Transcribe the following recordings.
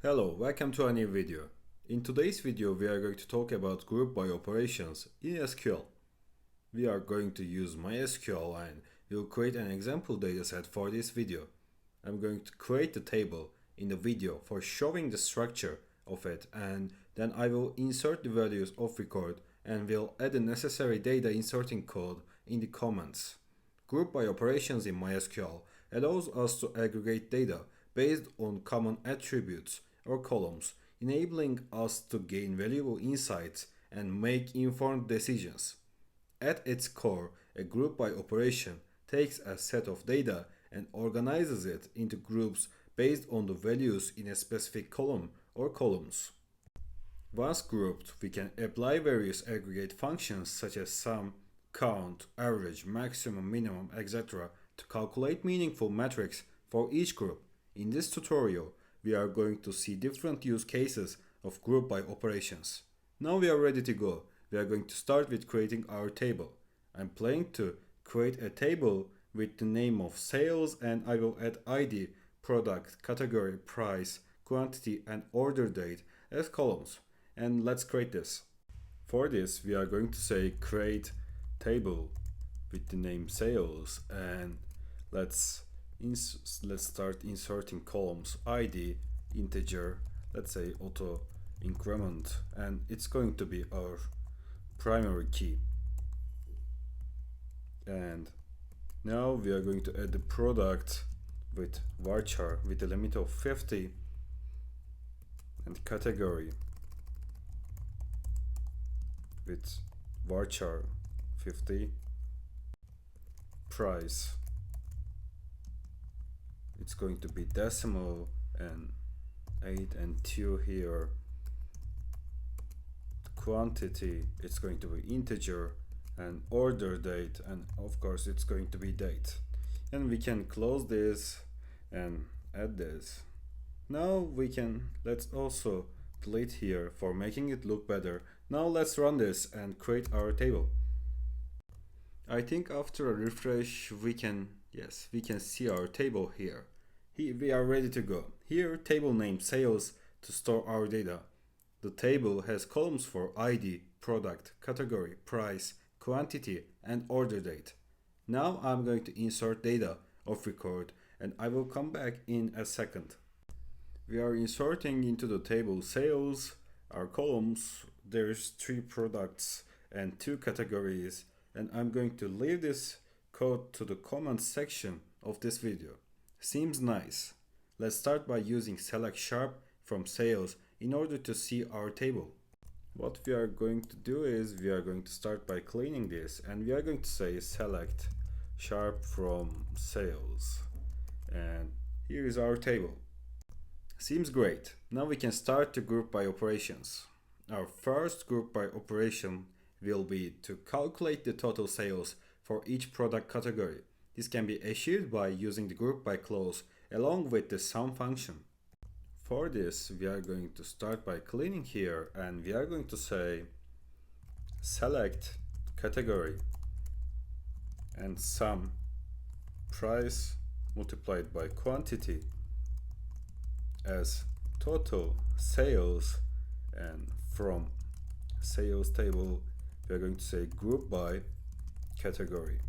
Hello, welcome to a new video. In today's video we are going to talk about group by operations in SQL. We are going to use MySQL and we'll create an example dataset for this video. I'm going to create the table in the video for showing the structure of it, and then I will insert the values of record and will add the necessary data inserting code in the comments. Group by operations in MySQL allows us to aggregate data based on common attributes or columns, enabling us to gain valuable insights and make informed decisions. At its core, a group by operation takes a set of data and organizes it into groups based on the values in a specific column or columns. Once grouped, we can apply various aggregate functions such as sum, count, average, maximum, minimum, etc. to calculate meaningful metrics for each group. In this tutorial, we are going to see different use cases of group by operations. Now we are ready to go. We are going to start with creating our table. I'm planning to create a table with the name of sales, and I will add ID, product, category, price, quantity, and order date as columns. And let's create this. For this, we are going to say create table with the name sales, and let's start inserting columns ID, integer, let's say auto increment, and it's going to be our primary key. And now we are going to add the product with varchar with a limit of 50 and category with varchar 50, price, it's going to be decimal and 8 and 2 here. Quantity, it's going to be integer, and order date, and of course it's going to be date. And we can close this and add this. Now let's also delete here for making it look better. Now let's run this and create our table. I think after a refresh we can see our table here. We are ready to go. Here, table name sales to store our data. The table has columns for ID, product, category, price, quantity, and order date. Now I'm going to insert data of record, and I will come back in a second. We are inserting into the table sales, our columns. There's 3 products and 2 categories, and I'm going to leave this code to the comments section of this video. Seems nice. Let's start by using select sharp from sales in order to see our table. What we are going to do is we are going to start by cleaning this, and we are going to say select sharp from sales, and here is our table. Seems great. Now we can start the group by operations. Our first group by operation will be to calculate the total sales for each product category. This can be achieved by using the group by clause along with the sum function. For this, we are going to start by cleaning here, and we are going to say select category and sum price multiplied by quantity as total sales, and from sales table we are going to say group by category.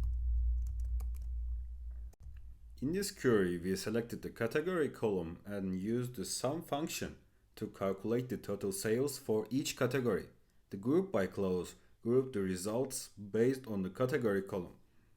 In this query, we selected the category column and used the sum function to calculate the total sales for each category. The group by clause grouped the results based on the category column.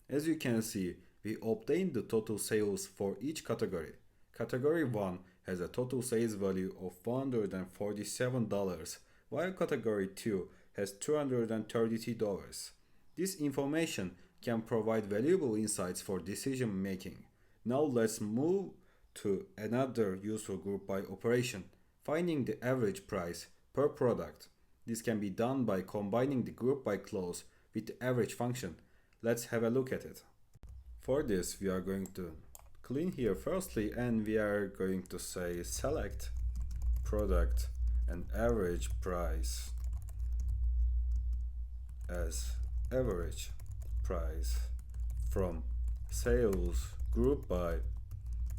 As you can see, we obtained the total sales for each category. Category 1 has a total sales value of $147, while category 2 has $233. This information can provide valuable insights for decision making. Now let's move to another useful group by operation, finding the average price per product. This can be done by combining the group by clause with the average function. Let's have a look at it. For this, we are going to clean here firstly, and we are going to say select product and average price as average price from sales group by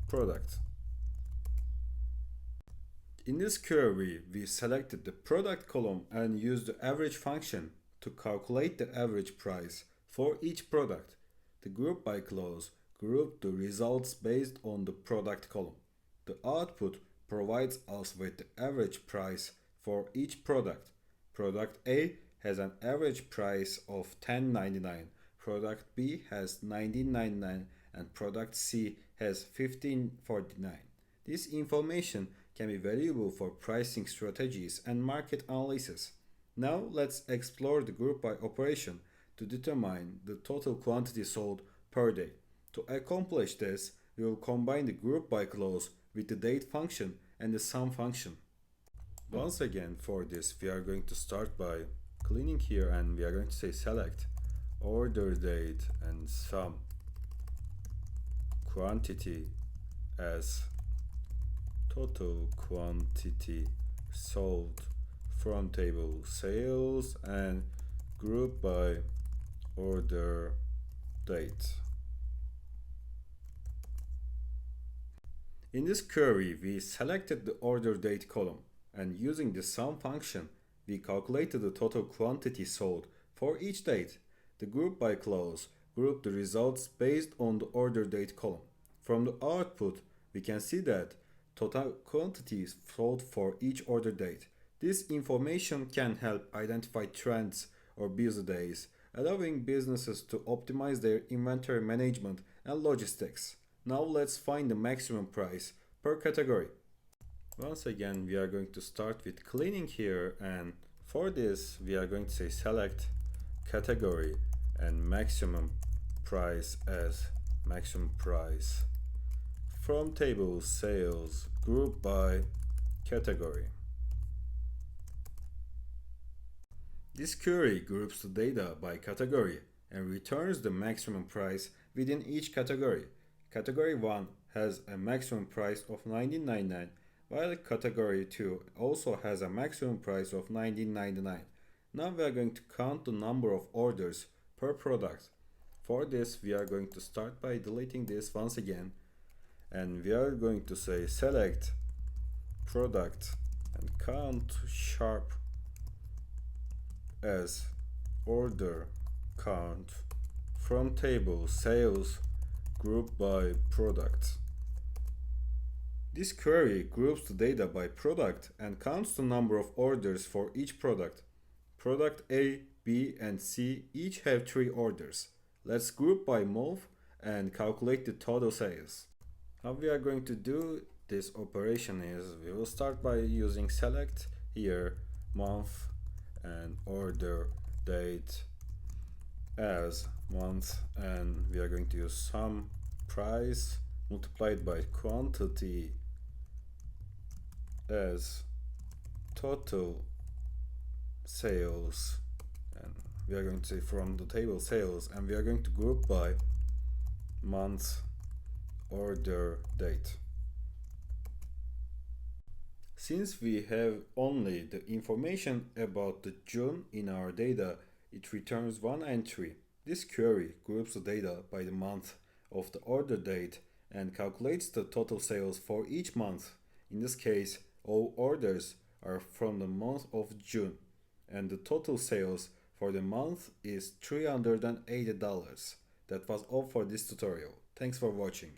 product. In this query, we selected the product column and used the average function to calculate the average price for each product. The group by clause grouped the results based on the product column. The output provides us with the average price for each product. Product A has an average price of $10.99, product B has $19.99, and product C has $15.49. This information can be valuable for pricing strategies and market analysis. Now let's explore the group by operation to determine the total quantity sold per day. To accomplish this, we will combine the group by clause with the date function and the sum function. Once again, for this, we are going to start by cleaning here and we are going to say select order date and sum quantity as total quantity sold from table sales and group by order date. In this query, we selected the order date column and using the sum function, we calculated the total quantity sold for each date. The group by clause grouped the results based on the order date column. From the output, we can see that total quantities sold for each order date. This information can help identify trends or busy days, allowing businesses to optimize their inventory management and logistics. Now let's find the maximum price per category. Once again, we are going to start with cleaning here, and for this we are going to say select category and maximum price as maximum price from table sales group by category. This query groups the data by category and returns the maximum price within each category. Category 1 has a maximum price of $19.99, while category 2 also has a maximum price of $19.99. Now we are going to count the number of orders per product. For this, we are going to start by deleting this once again, and we are going to say select product and count sharp as order count from table sales group by product. This query groups the data by product and counts the number of orders for each product. Product A, B, and C each have 3 orders. Let's group by month and calculate the total sales. How we are going to do this operation is we will start by using select here month and order date as month, and we are going to use sum price multiplied by quantity as total sales, and we are going to say from the table sales, and we are going to group by month order date. Since we have only the information about the June in our data, it returns one entry. This query groups the data by the month of the order date and calculates the total sales for each month. In this case, all orders are from the month of June, and the total sales for the month is $380. That was all for this tutorial. Thanks for watching.